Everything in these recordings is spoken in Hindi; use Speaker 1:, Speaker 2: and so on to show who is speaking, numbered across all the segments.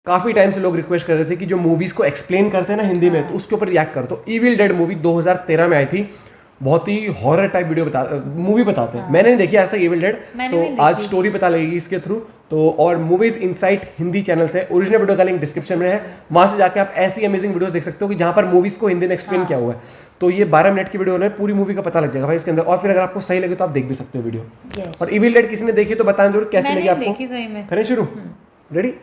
Speaker 1: काफ़ी टाइम से लोग रिक्वेस्ट कर रहे थे कि जो मूवीज़ को एक्सप्लेन करते हैं ना हिंदी में, तो उसके ऊपर रिएक्ट कर। तो इविल डेड मूवी 2013 में आई थी। बहुत ही हॉरर टाइप मूवी बताते हैं। मैंने नहीं देखी आज तक इविल डेड, तो आज स्टोरी पता लगेगी इसके थ्रू। तो और मूवीज इनसाइट हिंदी चैनल से, ओरिजिनल वीडियो का लिंक डिस्क्रिप्शन में है, वहाँ से जाके आप ऐसी अमेजिंग वीडियोस देख सकते हो कि जहाँ पर मूवीज़ को हिंदी में एक्सप्लेन किया हुआ है। तो ये 12 मिनट की वीडियो है, पूरी मूवी का पता लग जाएगा भाई इसके अंदर। और फिर अगर आपको सही लगे तो आप देख भी सकते हो वीडियो। और इविल डेड किसी ने देखी तो बताएं जरूर कैसी लगी आपको। करें शुरू? रेडी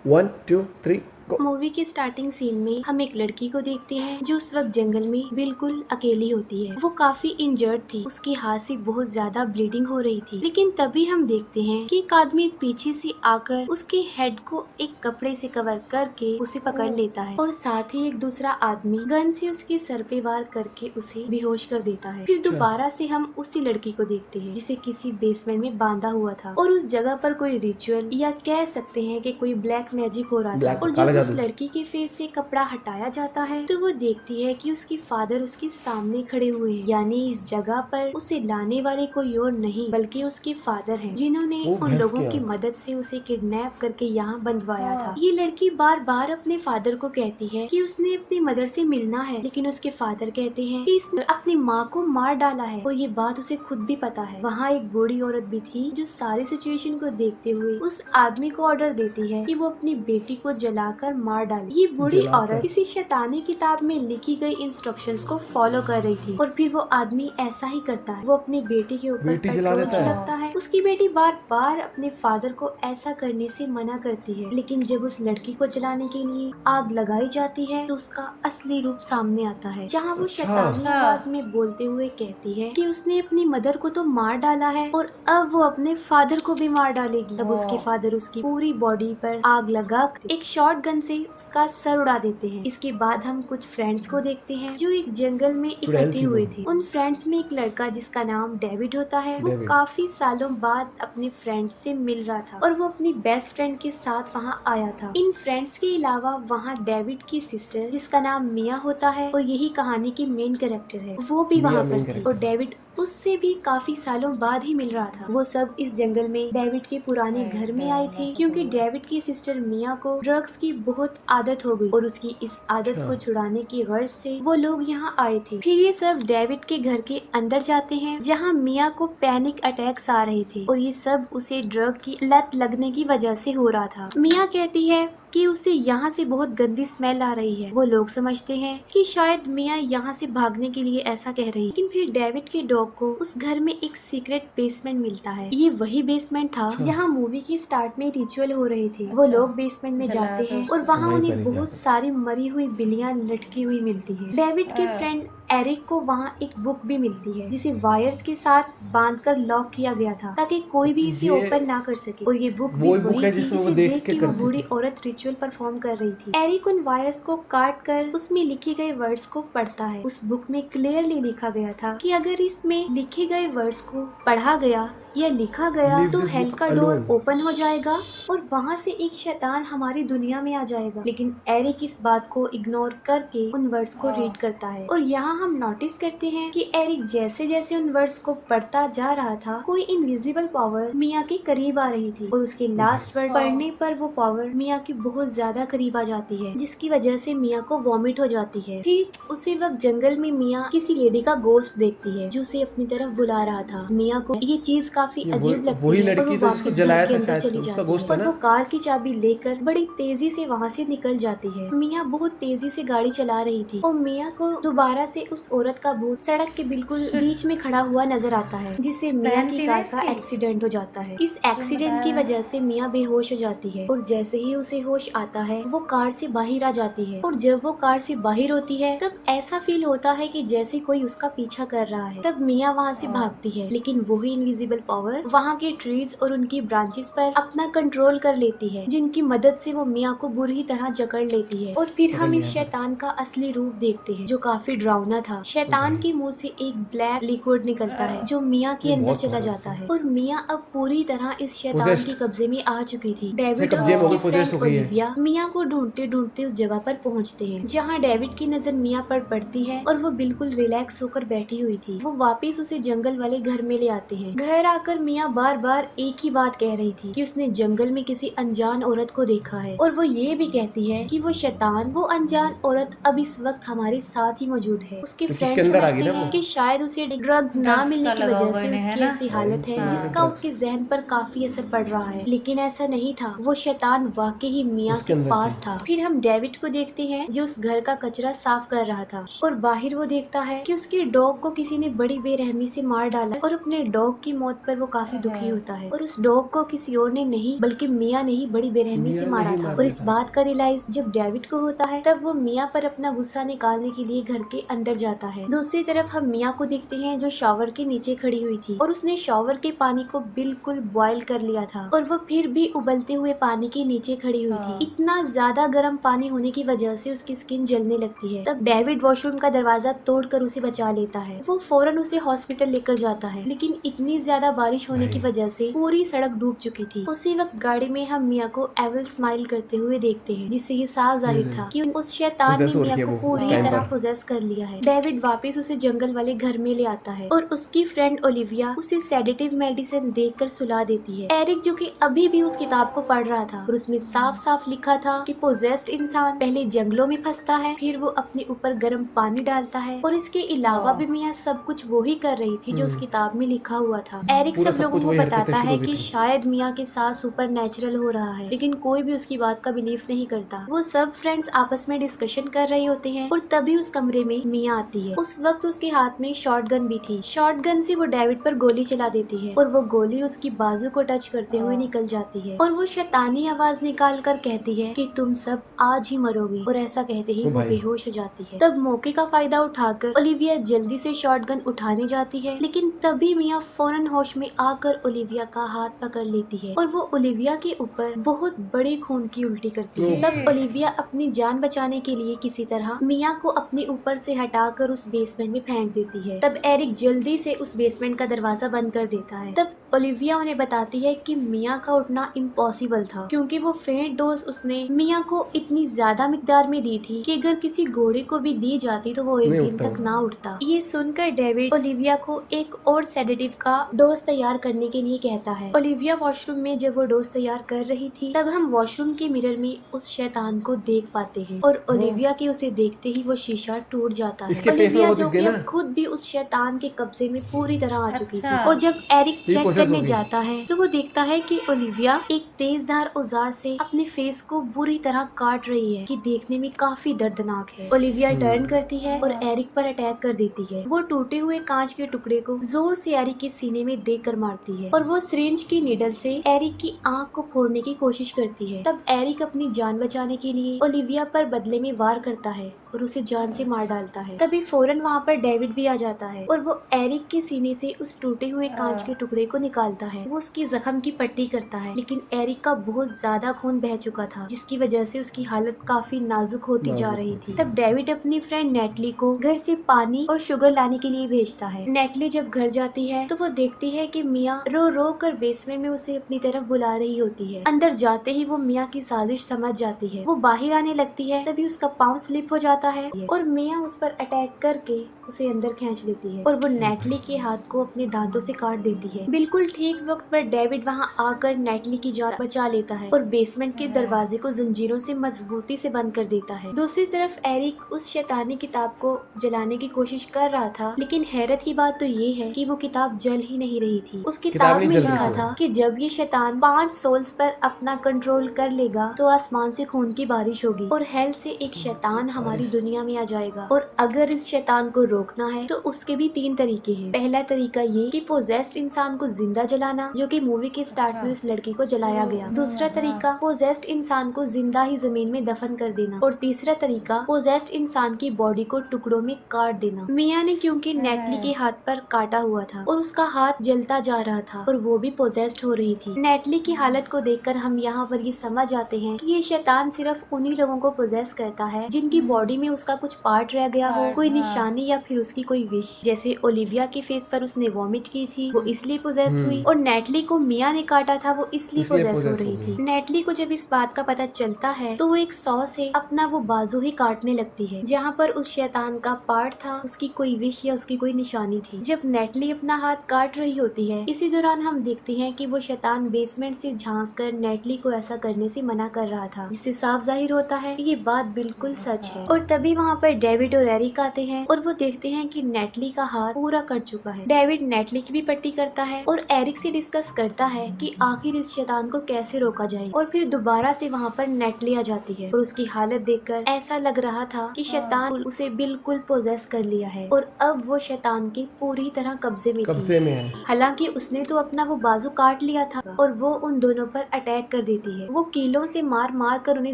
Speaker 1: 1 2 3
Speaker 2: मूवी के स्टार्टिंग सीन में हम एक लड़की को देखते हैं जो उस वक्त जंगल में बिल्कुल अकेली होती है। वो काफी इंजर्ड थी, उसके हाथ से बहुत ज्यादा ब्लीडिंग हो रही थी। लेकिन तभी हम देखते हैं कि एक आदमी पीछे से आकर उसके हेड को एक कपड़े से कवर करके उसे पकड़ लेता है और साथ ही एक दूसरा आदमी गन से उसके सर पे वार करके उसे बेहोश कर देता है। फिर दोबारा से हम उसी लड़की को देखते हैं जिसे किसी बेसमेंट में बांधा हुआ था और उस जगह पर कोई रिचुअल या कह सकते हैं कि कोई ब्लैक मैजिक हो रहा था। और जब उस लड़की के फेस से कपड़ा हटाया जाता है तो वो देखती है कि उसकी फादर उसके सामने खड़े हुए हैं। यानी इस जगह पर उसे लाने वाले कोई और नहीं बल्कि उसके फादर हैं, जिन्होंने उन लोगों की मदद से उसे किडनैप करके यहाँ बंधवाया था। ये लड़की बार बार अपने फादर को कहती है कि उसने अपनी मदर से मिलना है, लेकिन उसके फादर कहते हैं कि इसने अपनी माँ को मार डाला है और ये बात उसे खुद भी पता है। वहाँ एक बूढ़ी औरत भी थी जो सारी सिचुएशन को देखते हुए उस आदमी को ऑर्डर देती है कि वो अपनी बेटी को जलाकर मार डाली। ये बूढ़ी औरत किसी शैतानी किताब में लिखी गई इंस्ट्रक्शंस को फॉलो कर रही थी और फिर वो आदमी ऐसा ही करता है। वो अपनी बेटी के ऊपर पेट्रोल छिड़कता है। उसकी बेटी बार बार अपने फादर को ऐसा करने से मना करती है, लेकिन जब उस लड़की को जलाने के लिए आग लगाई जाती है तो उसका असली रूप सामने आता है, जहाँ वो शैतानी आवाज में बोलते हुए कहती है कि उसने अपनी मदर को तो मार डाला है और अब वो अपने फादर को भी मार डालेगी। तब उसके फादर उसकी पूरी बॉडी पर आग लगा एक शॉर्ट गन से उसका सर उड़ा देते हैं। इसके बाद हम कुछ फ्रेंड्स को देखते हैं जो एक जंगल में इकट्ठे हुए थे। उन फ्रेंड्स में एक लड़का जिसका नाम डेविड होता है, वो काफी सालों बाद अपने फ्रेंड्स से मिल रहा था और वो अपनी बेस्ट फ्रेंड के साथ वहाँ आया था। इन फ्रेंड्स के अलावा वहाँ डेविड की सिस्टर जिसका नाम मिया होता है और यही कहानी की मेन कैरेक्टर है, वो भी वहाँ पर थी और डेविड उससे भी काफी सालों बाद ही मिल रहा था। वो सब इस जंगल में डेविड के पुराने घर में आए थे क्योंकि डेविड की सिस्टर मिया को ड्रग्स की बहुत आदत हो गई और उसकी इस आदत को छुड़ाने की गर्ज से वो लोग यहाँ आए थे। फिर ये सब डेविड के घर के अंदर जाते हैं जहाँ मिया को पैनिक अटैक्स आ रहे थे और ये सब उसे ड्रग की लत लगने की वजह से हो रहा था। मिया कहती है कि उसे यहाँ से बहुत गंदी स्मेल आ रही है। वो लोग समझते हैं कि शायद मिया यहाँ से भागने के लिए ऐसा कह रही है, लेकिन फिर डेविड के डॉग को उस घर में एक सीक्रेट बेसमेंट मिलता है। ये वही बेसमेंट था जहाँ मूवी की स्टार्ट में रिचुअल हो रहे थे। वो लोग बेसमेंट में जाते हैं और वहाँ उन्हें बहुत सारी मरी हुई बिल्लियाँ लटकी हुई मिलती है। डेविड के फ्रेंड एरिक को वहाँ एक बुक भी मिलती है जिसे वायर्स के साथ बांधकर लॉक किया गया था ताकि कोई भी इसे ओपन ना कर सके। और ये बुक भी वही थी जिसे देख के वो बूढ़ी औरत रिचुअल परफॉर्म कर रही थी। एरिक उन वायर्स को काट कर उसमें लिखे गए वर्ड्स को पढ़ता है। उस बुक में क्लियरली लिखा गया था कि अगर इसमें लिखे गए वर्ड्स को पढ़ा गया या लिखा गया तो हेल का डोर ओपन हो जाएगा और वहाँ से एक शैतान हमारी दुनिया में आ जाएगा। लेकिन एरिक इस बात को इग्नोर करके उन वर्ड्स को रीड करता है और यहाँ हम नोटिस करते हैं कि एरिक जैसे जैसे उन वर्ड्स को पढ़ता जा रहा था कोई इनविजिबल पावर मिया के करीब आ रही थी और उसके लास्ट वर्ड पढ़ने पर वो पावर मिया के बहुत ज्यादा करीब आ जाती है, जिसकी वजह से मिया को वॉमिट हो जाती है। फिर उसी वक्त जंगल में मिया किसी लेडी का गोश्त देखती है जो उसे अपनी तरफ बुला रहा था। मिया को ये चीज काफी अजीब लगती
Speaker 1: वही
Speaker 2: है
Speaker 1: लड़की
Speaker 2: और वो
Speaker 1: जिसको जलाया था शायद
Speaker 2: चली
Speaker 1: उसका
Speaker 2: जाती
Speaker 1: गोश्त
Speaker 2: है
Speaker 1: है
Speaker 2: और वो कार की चाबी लेकर बड़ी तेजी से वहाँ से निकल जाती है। मिया बहुत तेजी से गाड़ी चला रही थी और मिया को दोबारा से उस औरत का भूत सड़क के बिल्कुल बीच में खड़ा हुआ नजर आता है, जिससे मिया की कार का एक्सीडेंट हो जाता है। इस एक्सीडेंट की वजह से मिया बेहोश हो जाती है और जैसे ही उसे होश आता है वो कार से बाहर आ जाती है और जब वो कार से बाहर होती है तब ऐसा फील होता है कि जैसे कोई उसका पीछा कर रहा है। तब मिया वहाँ से भागती है, लेकिन वही इनविजिबल पावर वहाँ के ट्रीज और उनकी ब्रांचेस पर अपना कंट्रोल कर लेती है, जिनकी मदद से वो मिया को बुरी तरह जकड़ लेती है। और फिर हम इस शैतान का असली रूप देखते हैं जो काफी डरावना था। शैतान के मुंह से एक ब्लैक लिक्विड निकलता है जो मिया के अंदर चला जाता है और मिया अब पूरी तरह इस शैतान के कब्जे में आ चुकी थी। डेविड और उसकी फ्रेंड ओलिविया मिया को ढूंढते ढूंढते उस जगह पर पहुंचते हैं जहां डेविड की नजर मिया पर पड़ती है और वो बिल्कुल रिलैक्स होकर बैठी हुई थी। वो वापस उसे जंगल वाले घर में ले आते हैं। घर आकर मियाँ बार बार एक ही बात कह रही थी कि उसने जंगल में किसी अनजान औरत को देखा है, और वो ये भी कहती है कि वो शैतान, वो अनजान औरत अब इस वक्त हमारे साथ ही मौजूद है। उसके
Speaker 1: तो
Speaker 2: फ्रेंड
Speaker 1: किसके अंदर आ गई
Speaker 2: समझते
Speaker 1: ना
Speaker 2: हैं
Speaker 1: वो?
Speaker 2: कि शायद उसे ड्रग्स ना
Speaker 3: ड्रग्स
Speaker 2: मिलने
Speaker 3: का
Speaker 2: की
Speaker 3: लगा
Speaker 2: वजह
Speaker 3: हुआ
Speaker 2: से
Speaker 3: इन्हें, है
Speaker 2: उसकी
Speaker 3: ना?
Speaker 2: ऐसी हालत है
Speaker 1: हाँ।
Speaker 2: जिसका उसके जहन पर काफी असर पड़ रहा है, लेकिन ऐसा नहीं था। वो शैतान वाकई ही मियाँ
Speaker 1: उसके
Speaker 2: के
Speaker 1: अंदर
Speaker 2: पास
Speaker 1: थी।
Speaker 2: था। फिर हम डेविड को देखते हैं जो उस घर का कचरा साफ कर रहा था, और बाहर वो देखता है कि उसकी डॉग को किसी ने बड़ी बेरहमी से मार डाला, और अपने डॉग की मौत पर वो काफी दुखी होता है। और उस डॉग को किसी और ने नहीं बल्कि मियाँ ने ही बड़ी बेरहमी से
Speaker 1: मियाँ ने
Speaker 2: मारा
Speaker 1: ही
Speaker 2: था।
Speaker 1: मार
Speaker 2: और
Speaker 1: दिया
Speaker 2: इस
Speaker 1: था।
Speaker 2: बात का रियलाइज जब डेविड को होता है, तब वो मियाँ पर अपना गुस्सा निकालने के लिए घर के अंदर जाता है। दूसरी तरफ हम मियाँ को देखते हैं जो शावर के नीचे खड़ी हुई थी, और उसने शावर के पानी को बिल्कुल बॉयल कर लिया था, और वो फिर भी उबलते हुए पानी के नीचे खड़ी हुई थी। इतना ज्यादा गर्म पानी होने की वजह से उसकी स्किन जलने लगती है। तब डेविड वॉशरूम का दरवाजा तोड़कर उसे बचा लेता है। वो फौरन उसे हॉस्पिटल लेकर जाता है, लेकिन इतनी ज्यादा बारिश होने की वजह से पूरी सड़क डूब चुकी थी। उसी वक्त गाड़ी में हम मियाँ को एविल स्माइल करते हुए देखते हैं, जिससे ये साफ जाहिर था कि उस शैतान ने
Speaker 1: Possess हो
Speaker 2: मियाँ
Speaker 1: रखी है
Speaker 2: को
Speaker 1: वो उस
Speaker 2: पूरी
Speaker 1: टाइम
Speaker 2: तरह
Speaker 1: पर।
Speaker 2: पोजेस कर लिया है। डेविड वापस उसे जंगल वाले घर में ले आता है, और उसकी फ्रेंड ओलिविया उसे सेडेटिव मेडिसिन देकर सुला देती है। एरिक जो कि अभी भी उस किताब को पढ़ रहा था, और उसमें साफ साफ लिखा था कि पोजेस्ड इंसान पहले जंगलों में फंसता है, फिर वो अपने ऊपर गर्म पानी डालता है, और इसके अलावा भी मियाँ सब कुछ वो ही कर रही थी जो उस किताब में लिखा हुआ था। एरिक
Speaker 1: पूरा
Speaker 2: सब
Speaker 1: सब
Speaker 2: लोगों
Speaker 1: कुछ
Speaker 2: को
Speaker 1: वही हरकतें
Speaker 2: बताता
Speaker 1: शुरू
Speaker 2: है
Speaker 1: हुई
Speaker 2: कि
Speaker 1: थी।
Speaker 2: शायद मियाँ के साथ सुपर नेचुरल हो रहा है, लेकिन कोई भी उसकी बात का बिलीव नहीं करता। वो सब फ्रेंड्स आपस में डिस्कशन कर रहे होते हैं, और तभी उस कमरे में मियाँ आती है। उस वक्त उसके हाथ में शॉटगन भी थी। शॉटगन से वो डेविड पर गोली चला देती है, और वो गोली उसकी बाजू को टच करते हुए निकल जाती है, और वो शैतानी आवाज निकाल कर कहती है कि तुम सब आज ही मरोगे, और ऐसा कहते ही
Speaker 1: ओ
Speaker 2: वो
Speaker 1: भाई।
Speaker 2: बेहोश हो जाती है। तब मौके का फायदा उठाकर ओलिविया जल्दी से शॉटगन उठाने जाती है, लेकिन तभी मियाँ फौरन होश में आकर ओलिविया का हाथ पकड़ लेती है, और वो ओलिविया के ऊपर बहुत बड़ी खून की उल्टी करती है। तब ओलिविया अपनी जान बचाने के लिए किसी तरह मियाँ को अपने ऊपर से हटाकर उस बेसमेंट में फेंक देती है। तब एरिक जल्दी से उस बेसमेंट का दरवाजा बंद कर देता है। तब ओलिविया उन्हें बताती है कि मियाँ का उठना इम्पॉसिबल था, क्योंकि वो फेंट डोज उसने मियाँ को इतनी ज्यादा मिकदार में दी थी कि अगर किसी घोड़े को भी दी जाती तो वो एक
Speaker 1: नहीं
Speaker 2: दिन
Speaker 1: उठता
Speaker 2: तक
Speaker 1: वो।
Speaker 2: ना उठता। ये सुनकर डेविड ओलिविया को एक और सेडेटिव का डोज तैयार करने के लिए कहता है। ओलिविया वॉशरूम में जब वो डोज तैयार कर रही थी, तब हम वॉशरूम के मिरर में उस शैतान को देख पाते हैं, और ओलिविया के उसे देखते ही वो शीशा टूट जाता है।
Speaker 1: इसके फेस में
Speaker 2: ओलिविया
Speaker 1: वो
Speaker 2: जो
Speaker 1: दिख गया
Speaker 2: कि
Speaker 1: ना।
Speaker 2: अब खुद भी उस शैतान के कब्जे में पूरी तरह आ चुकी थी।
Speaker 3: अच्छा।
Speaker 2: और जब एरिक
Speaker 1: ये
Speaker 2: चेक
Speaker 1: possess
Speaker 2: करने
Speaker 1: हो गई।
Speaker 2: जाता है, तो वो देखता है कि ओलिविया एक तेजधार औजार से अपने फेस को बुरी तरह काट रही है, कि देखने में काफी दर्दनाक है। ओलिविया टर्न करती है और एरिक पर अटैक कर देती है। वो टूटे हुए कांच के टुकड़े को जोर से एरिक के सीने में देकर मारती है, और वो सिरिंज की नीडल से एरिक की आंख को फोड़ने की कोशिश करती है। तब एरिक अपनी जान बचाने के लिए ओलिविया पर बदले में वार करता है और उसे जान से मार डालता है। तभी फौरन वहाँ पर डेविड भी आ जाता है, और वो एरिक के सीने से उस टूटे हुए कांच के टुकड़े को निकालता है। वो उसकी जख्म की पट्टी करता है, लेकिन एरिक का बहुत ज्यादा खून बह चुका था, जिसकी वजह से उसकी हालत काफी नाजुक होती जा रही थी। तब डेविड अपनी फ्रेंड नेटली को घर से पानी और शुगर लाने के लिए भेजता है। नेटली जब घर जाती है तो वो देखती है कि मियाँ रो रो कर बेसमेंट में उसे अपनी तरफ बुला रही होती है। अंदर जाते ही वो मियाँ की साजिश समझ जाती है। वो बाहर आने लगती है, तभी उसका पाँव स्लिप हो जाता है, और मियाँ उस पर अटैक करके उसे अंदर खींच लेती है, और वो नेटली के हाथ को अपने दांतों से काट देती है। बिल्कुल ठीक वक्त पर डेविड वहाँ आकर नेटली की जान बचा लेता है, और बेसमेंट के दरवाजे को जंजीरों से मजबूती से बंद कर देता है। दूसरी तरफ एरिक उस शैतानी किताब को जलाने की कोशिश कर रहा था, लेकिन हैरत की बात तो ये है कि वो किताब जल ही नहीं रही थी। उस किताब में
Speaker 1: नहीं जल
Speaker 2: लिखा
Speaker 1: रही थी।
Speaker 2: था कि जब ये शैतान 5 सोल्स पर अपना कंट्रोल कर लेगा तो आसमान से खून की बारिश होगी, और हेल से एक शैतान हमारी दुनिया में आ जाएगा, और अगर इस शैतान को रोकना है तो उसके भी 3 तरीके हैं। पहला तरीका ये कि पोजेस्ड इंसान को जिंदा जलाना, जो कि मूवी के स्टार्ट में उस लड़की को जलाया गया। दूसरा तरीका पोजेस्ड इंसान को जिंदा ही जमीन में दफन कर देना, और तीसरा तरीका पोजेस्ड इंसान की बॉडी को टुकड़ों में काट देना। मियाँ ने क्योंकि नेटली के हाथ पर काटा हुआ था और उसका हाथ जलता जा रहा था, और वो भी पोजेस्ड हो रही थी। नेटली की हालत को देखकर हम यहाँ पर ये समझ आते हैं कि ये शैतान सिर्फ उन्हीं लोगों को पोजेस करता है जिनकी बॉडी में उसका कुछ पार्ट रह गया हो, कोई निशानी या फिर उसकी कोई विश। जैसे ओलिविया के फेस पर उसने वॉमिट की थी, वो इसलिए पोजेस हुई और नेटली को मिया ने काटा था वो इसलिए पोजेस हो रही
Speaker 1: गई।
Speaker 2: थी। नेटली को जब इस बात का पता चलता है तो वो एक सॉ से अपना वो बाजू ही काटने लगती है जहाँ पर उस शैतान का पार्ट था, उसकी कोई विश या उसकी कोई निशानी थी। जब नेटली अपना हाथ काट रही होती है इसी दौरान हम देखते हैं कि वो शैतान बेसमेंट से झांक कर नेटली को ऐसा करने से मना कर रहा था, जिससे साफ जाहिर होता है ये बात बिल्कुल सच है। और तभी वहाँ पर डेविड और एरिक आते हैं और वो देखते हैं कि नेटली का हाथ पूरा कट चुका है। डेविड नेटली की भी पट्टी करता है और एरिक से डिस्कस करता है कि आखिर इस शैतान को कैसे रोका जाए। और फिर दोबारा से वहाँ पर नेटली आ जाती है और उसकी हालत देखकर ऐसा लग रहा था कि शैतान उसे बिल्कुल पोजेस कर लिया है और अब वो शैतान के पूरी तरह कब्जे में थी। हालांकि उसने तो अपना वो बाजू काट लिया था और वो उन दोनों पर अटैक कर देती है। वो कीलों से मार मार कर उन्हें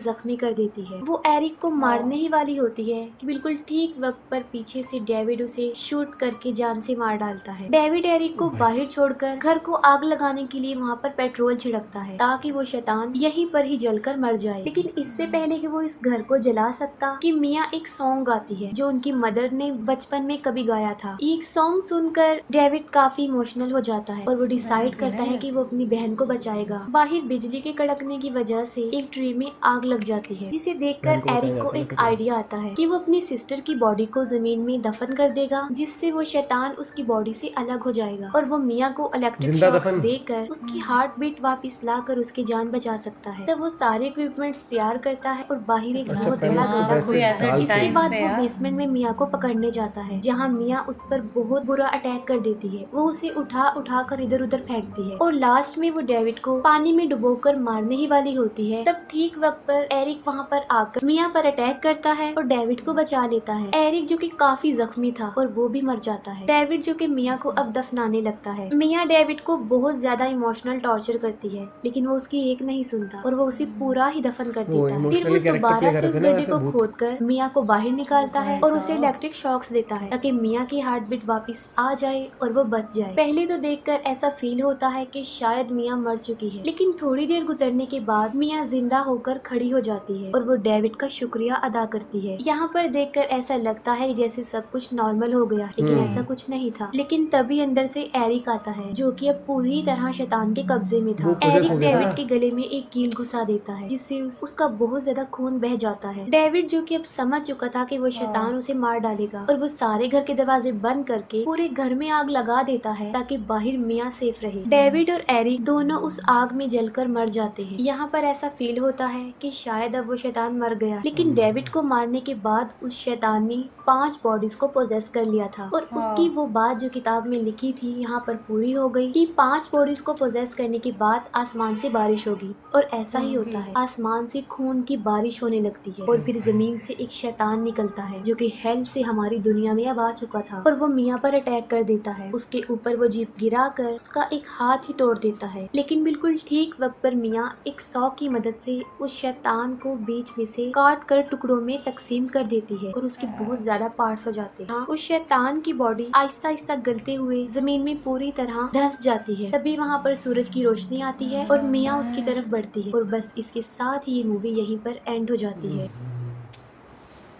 Speaker 2: जख्मी कर देती है। वो एरिक को मारने ही वाली होती है कि बिल्कुल ठीक वक्त पर पीछे से डेविड उसे शूट करके जान से मार डालता है। डेविड एरिक को बाहर छोड़कर घर को आग लगाने के लिए वहाँ पर पेट्रोल छिड़कता है ताकि वो शैतान यहीं पर ही जलकर मर जाए। लेकिन इससे पहले कि वो इस घर को जला सकता कि मिया एक सॉन्ग गाती है जो उनकी मदर ने बचपन में कभी गाया था। एक सॉन्ग सुनकर डेविड काफी इमोशनल हो जाता है और वो डिसाइड करता है कि वो अपनी बहन को बचाएगा। बाहर बिजली के कड़कने की वजह से एक ट्री में आग लग जाती है, जिसे देखकर एरिक को एक आइडिया आता है कि वो अपनी सिस्टर की बॉडी को जमीन में दफन कर देगा, जिससे वो शैतान उसकी बॉडी से अलग हो जाएगा और वो मिया को इलेक्ट्रिक शॉक्स देकर उसकी हार्ट बीट वापस लाकर उसकी जान बचा सकता है। तब वो सारे इक्विपमेंट्स तैयार करता है और बाहर एक बहुत बड़ा गड्ढा खोदता है। इसके बाद वो बेसमेंट में मिया को पकड़ने जाता है जहाँ मिया उस पर बहुत बुरा अटैक कर देती है। वो उसे उठा कर इधर उधर फेंकती है और लास्ट में वो डेविड को पानी में डुबोकर मारने ही वाली होती है। तब ठीक वक्त पर एरिक वहाँ पर आकर मिया पर अटैक करता है और डेविड को बचा लेता है। एरिक जो कि काफी जख्मी था और वो भी मर जाता है। डेविड जो कि मिया को अब दफनाने लगता है। मिया डेविड को बहुत ज्यादा इमोशनल टॉर्चर करती है लेकिन वो उसकी एक नहीं सुनता और वो उसे पूरा ही दफन कर देता है। फिर वो दोबारा से उस गड्ढे को खोदकर मिया को बाहर निकालता है और उसे इलेक्ट्रिक शॉक्स देता है ताकि मिया की हार्ट बीट वापस आ जाए और वो बच जाए। पहले तो देखकर ऐसा फील होता है कि शायद मिया मर चुकी है, लेकिन थोड़ी देर गुजरने के बाद मिया जिंदा होकर खड़ी हो जाती है और वो डेविड का शुक्रिया अदा करती है। यहाँ पर देखकर ऐसा लगता है जैसे सब कुछ नॉर्मल हो गया, लेकिन ऐसा कुछ नहीं था। लेकिन तभी अंदर से एरिक आता है जो कि अब पूरी तरह शैतान के कब्जे में था। एरिक डेविड के गले में एक कील घुसा देता है जिससे उसका बहुत ज्यादा खून बह जाता है। डेविड जो कि अब समझ चुका था कि वो शैतान उसे मार डालेगा और वो सारे घर के दरवाजे बंद करके पूरे घर में आग लगा देता है ताकि बाहर मिया सेफ रहे। डेविड और एरिक दोनों उस आग में जलकर मर जाते हैं। यहाँ पर ऐसा फील होता है कि शायद अब वो शैतान मर गया, लेकिन डेविड को मारने के बाद उस शैतान ने 5 बॉडीज को पोजेस कर लिया था और उसकी वो बात जो किताब में लिखी थी यहाँ पर पूरी हो गई कि 5 बॉडीज को पोजेस करने के बाद आसमान से बारिश होगी। और ऐसा ही होता है, आसमान से खून की बारिश होने लगती है और फिर जमीन से एक शैतान निकलता है जो कि हेल से हमारी दुनिया में अब आ चुका था और वो मिया पर अटैक कर देता है। उसके ऊपर वो जीप गिरा कर उसका एक हाथ ही तोड़ देता है, लेकिन बिल्कुल ठीक वक्त पर मिया एक सॉ की मदद से उस शैतान को बीच में से काट कर टुकड़ों में तकसीम कर देती है और उसके बहुत ज्यादा पार्ट्स हो जाते हैं। उस शैतान की बॉडी आहिस्ता आहिस्ता गलते हुए जमीन में पूरी तरह धंस जाती है। तभी वहाँ पर सूरज की रोशनी आती है और मिया उसकी तरफ बढ़ती है और बस इसके साथ ही ये मूवी यहीं पर एंड हो जाती है।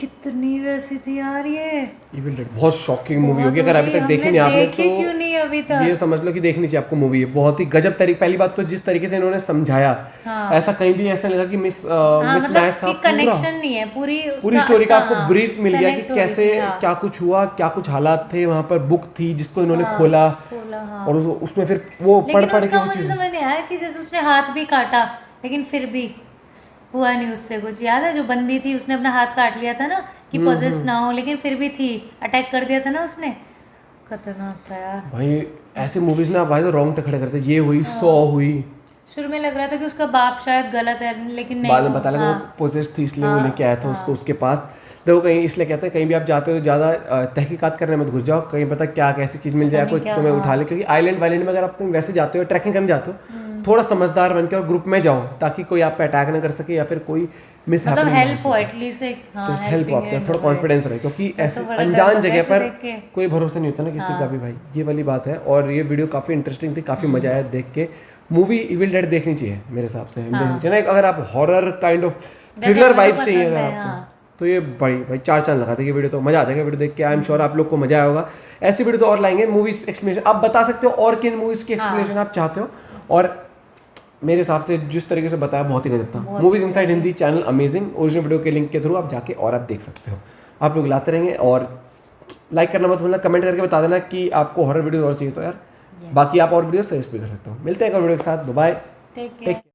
Speaker 3: कितनी वैसी थी यार ये
Speaker 1: इविल डेड, बहुत शॉकिंग मूवी होगी। अगर अभी तक देखी नहीं आपने तो
Speaker 3: क्यों नहीं अभी तक
Speaker 1: ये समझ लो कि देखनी चाहिए आपको मूवी है। बहुत ही गजब तरीके, पहली बात तो जिस तरीके से इन्होंने समझाया, ऐसा कहीं भी ऐसा नहीं लगा कि मिस मैच था।
Speaker 3: कनेक्शन नहीं है, पूरी
Speaker 1: स्टोरी का आपको ब्रीफ मिल गया कि कैसे क्या कुछ हुआ, क्या कुछ हालात थे। वहाँ पर बुक थी जिसको इन्होंने खोला और उसमें फिर वो पढ़ के वो चीज
Speaker 3: समझ नहीं आया कि जैसे उसने हाथ भी काटा लेकिन फिर भी हुआ नहीं उससे कुछ। याद है जो बंदी थी उसने अपना हाथ काट लिया था ना कि पोजेस ना हो, लेकिन फिर भी थी, अटैक कर दिया था ना उसने। खतरनाक था यार
Speaker 1: भाई। ऐसे मूवीज ना भाई तो रोंगटे खड़े करते। ये हुई, सॉ हुई,
Speaker 3: शुरू में लग रहा था कि उसका बाप शायद गलत है, लेकिन नहीं,
Speaker 1: बाद में पता लगा वो पोजेस थी इसलिए वो लेके आया था उसको उसके पास। देखो कहीं इसलिए कहते हैं कहीं भी आप जाते हो तो ज़्यादा तहकीकात करने मत घुस जाओ, कहीं पता क्या कैसी चीज़ मिल जाए, कोई तुम्हें उठा ले। क्योंकि आइलैंड वाइलैंड में अगर आप वैसे जाते हो, ट्रैकिंग करने जाते हो, थोड़ा समझदार बन के और ग्रुप में जाओ ताकि कोई आप पे अटैक ना कर सके या फिर कोई मिस
Speaker 3: मतलब हेल्प हो एटलीस्ट
Speaker 1: हेल्प हो आपका, थोड़ा कॉन्फिडेंस रहे। क्योंकि ऐसे अनजान जगह पर कोई भरोसा नहीं होता ना किसी का भी भाई, ये वाली बात है। और ये वीडियो काफ़ी इंटरेस्टिंग थी, काफ़ी मजा आया देख के। मूवी इविल डेड देखनी चाहिए मेरे हिसाब से, देखनी चाहिए ना। अगर आप horror kind of thriller vibe चाहिए अगर आपको तो ये बड़ी भाई 4 चांद लगाते हैं ये वीडियो, तो मजा आता है वीडियो देख के। आई एम श्योर आप लोग को मजा आया होगा। ऐसी वीडियो तो और लाएंगे, मूवीज एक्सप्लेनेशन आप बता सकते हो और किन मूवीज की एक्सप्लेनेशन आप चाहते हो। और मेरे हिसाब से जिस तरीके से बताया बहुत ही गजब था। Movies inside Hindi channel amazing, original video के लिंक के थ्रू आप जाके और आप देख सकते हो। आप लोग लाते रहेंगे और लाइक करना मत भूलना, कमेंट करके बता देना कि आपको हॉरर वीडियो और चाहिए तो यार। बाकी आप और वीडियो सजेस्ट भी कर सकते हो। मिलते हैं एक और वीडियो के साथ, बाय।
Speaker 3: Take care.